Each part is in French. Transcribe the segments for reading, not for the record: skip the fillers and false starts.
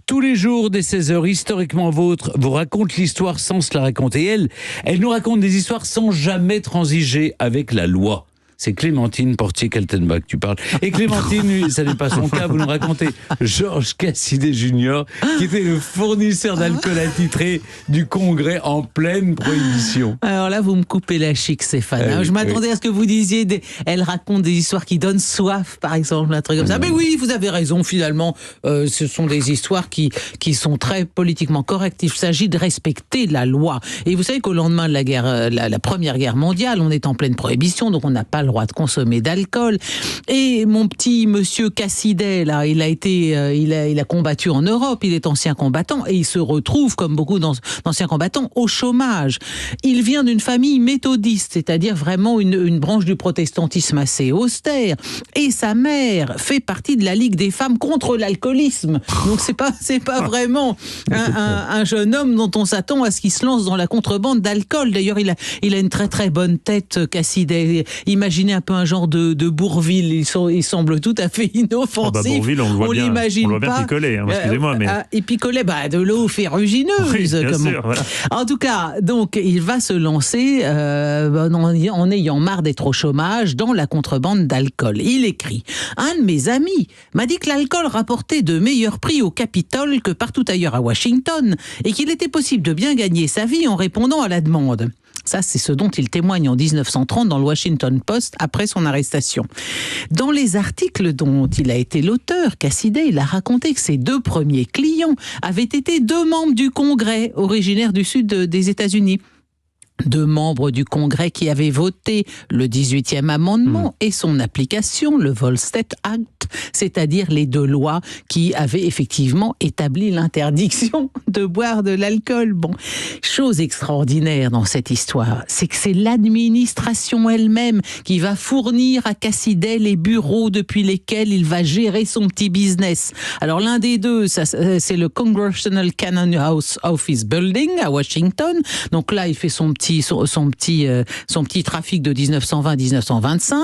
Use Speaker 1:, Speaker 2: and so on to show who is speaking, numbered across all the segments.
Speaker 1: Tous les jours, dès 16h, Historiquement Vôtre vous raconte l'histoire sans se la raconter. Elle nous raconte des histoires sans jamais transiger avec la loi. C'est Clémentine Portier-Kaltenbach, tu parles. Et Clémentine, ça n'est pas son cas, vous nous racontez Georges Cassidet Jr., qui était le fournisseur d'alcool attitré du Congrès en pleine prohibition.
Speaker 2: Alors là, vous me coupez la chic, Stéphane.
Speaker 1: Oui,
Speaker 2: Je m'attendais à ce que vous disiez, elle raconte des histoires qui donnent soif, par exemple, un truc comme ça. Mais oui, vous avez raison, finalement, ce sont des histoires qui sont très politiquement correctes. Il s'agit de respecter la loi. Et vous savez qu'au lendemain de la guerre, la Première Guerre mondiale, on est en pleine prohibition, donc on n'a pas le droit de consommer d'alcool. Et mon petit monsieur Cassidet, là, il a combattu en Europe, il est ancien combattant, et il se retrouve, comme beaucoup d'anciens combattants, au chômage. Il vient d'une famille méthodiste, c'est-à-dire vraiment une branche du protestantisme assez austère. Et sa mère fait partie de la Ligue des femmes contre l'alcoolisme. Donc c'est pas vraiment un jeune homme dont on s'attend à ce qu'il se lance dans la contrebande d'alcool. D'ailleurs, il a une très très bonne tête, Cassidet. Imaginez un peu un genre de Bourvil. Il semble tout à fait inoffensif.
Speaker 3: Bourvil, on le voit bien picoler, hein, excusez-moi. Mais...
Speaker 2: Et picoler de l'eau ferrugineuse.
Speaker 3: Oui, bien sûr, voilà.
Speaker 2: En tout cas, donc, il va se lancer en ayant marre d'être au chômage dans la contrebande d'alcool. Il écrit « Un de mes amis m'a dit que l'alcool rapportait de meilleurs prix au Capitole que partout ailleurs à Washington et qu'il était possible de bien gagner sa vie en répondant à la demande. » Ça, c'est ce dont il témoigne en 1930 dans le Washington Post après son arrestation. Dans les articles dont il a été l'auteur, Cassidet, il a raconté que ses deux premiers clients avaient été deux membres du Congrès originaires du sud des États-Unis. Deux membres du Congrès qui avaient voté le 18e amendement et son application, le Volstead Act, c'est-à-dire les deux lois qui avaient effectivement établi l'interdiction de boire de l'alcool. Bon, chose extraordinaire dans cette histoire, c'est que c'est l'administration elle-même qui va fournir à Cassidet les bureaux depuis lesquels il va gérer son petit business. Alors l'un des deux, c'est le Congressional Cannon House Office Building à Washington. Donc là, il fait son petit trafic de 1920-1925.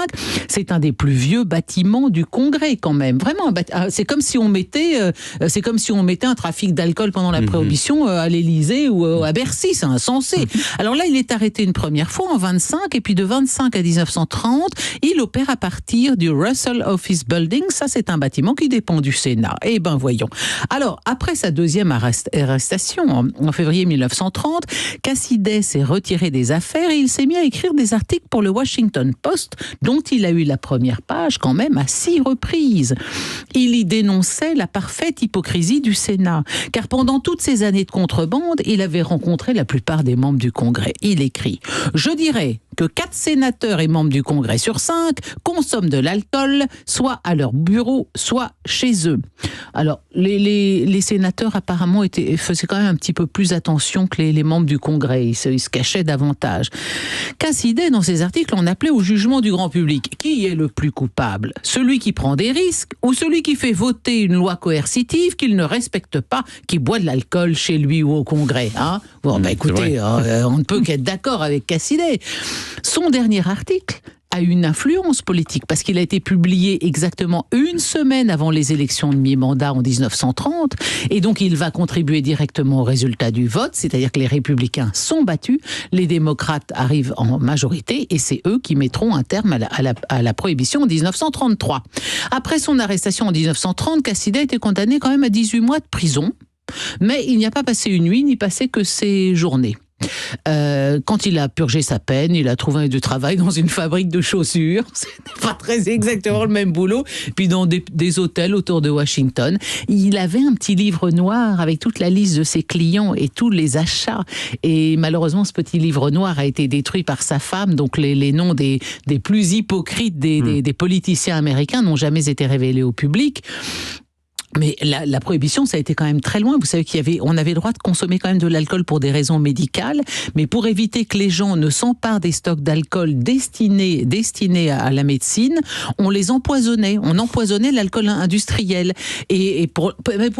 Speaker 2: C'est un des plus vieux bâtiments du Congrès quand même. Vraiment, c'est comme si on mettait un trafic d'alcool pendant la Prohibition à l'Élysée ou à Bercy. C'est insensé. Alors là, il est arrêté une première fois en 25 et puis de 25 à 1930, il opère à partir du Russell Office Building. Ça, c'est un bâtiment qui dépend du Sénat. Eh ben, voyons. Alors, après sa deuxième arrestation en février 1930, Cassidet s'est retiré des affaires et il s'est mis à écrire des articles pour le Washington Post dont il a eu la première page quand même à 6 reprises. Il y dénonçait la parfaite hypocrisie du Sénat, car pendant toutes ces années de contrebande, il avait rencontré la plupart des membres du Congrès. Il écrit « Je dirais que 4 sénateurs et membres du Congrès sur 5 consomment de l'alcool, soit à leur bureau, soit chez eux. » Alors, les sénateurs apparemment faisaient quand même un petit peu plus attention que les membres du Congrès. Ils se cachaient davantage. Cassidet, dans ses articles, en appelait au jugement du grand public. Qui est le plus coupable ? Celui qui prend des risques ou celui qui fait voter une loi coercitive qu'il ne respecte pas, qui boit de l'alcool chez lui ou au Congrès, hein ? Bon, écoutez, on ne peut qu'être d'accord avec Cassidet. Son dernier article a une influence politique parce qu'il a été publié exactement une semaine avant les élections de mi-mandat en 1930 et donc il va contribuer directement au résultat du vote, c'est-à-dire que les républicains sont battus, les démocrates arrivent en majorité et c'est eux qui mettront un terme à la prohibition en 1933. Après son arrestation en 1930, Cassidet a été condamné quand même à 18 mois de prison, mais il n'y a pas passé une nuit ni passé que ses journées. Quand il a purgé sa peine, il a trouvé du travail dans une fabrique de chaussures. C'était pas très exactement le même boulot. Puis dans des hôtels autour de Washington. Il avait un petit livre noir avec toute la liste de ses clients et tous les achats. Et malheureusement, ce petit livre noir a été détruit par sa femme. Donc les noms des plus hypocrites des politiciens américains n'ont jamais été révélés au public. Mais la prohibition, ça a été quand même très loin. Vous savez on avait le droit de consommer quand même de l'alcool pour des raisons médicales, mais pour éviter que les gens ne s'emparent des stocks d'alcool destinés à la médecine, on les empoisonnait. On empoisonnait l'alcool industriel et pour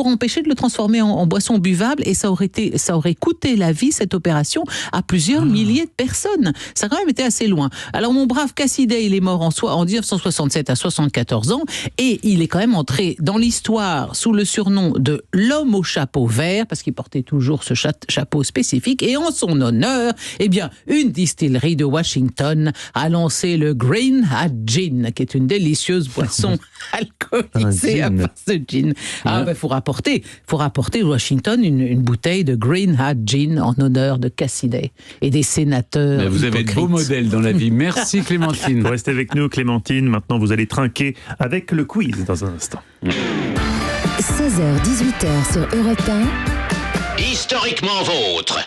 Speaker 2: empêcher de le transformer en boisson buvable. Et ça aurait coûté la vie, cette opération, à plusieurs milliers de personnes. Ça a quand même été assez loin. Alors mon brave Cassidet, il est mort en 1967 à 74 ans et il est quand même entré dans l'histoire boire sous le surnom de l'homme au chapeau vert, parce qu'il portait toujours ce chapeau spécifique, et en son honneur, eh bien, une distillerie de Washington a lancé le Green Hat Gin, qui est une délicieuse boisson alcoolisée à base de gin. Faut rapporter Washington une bouteille de Green Hat Gin en honneur de Cassidy et des sénateurs.
Speaker 1: Mais vous avez de beaux modèles dans la vie. Merci Clémentine.
Speaker 3: Vous restez avec nous, Clémentine. Maintenant, vous allez trinquer avec le quiz dans un instant.
Speaker 4: 16h-18h sur Europe 1.
Speaker 5: Historiquement vôtre.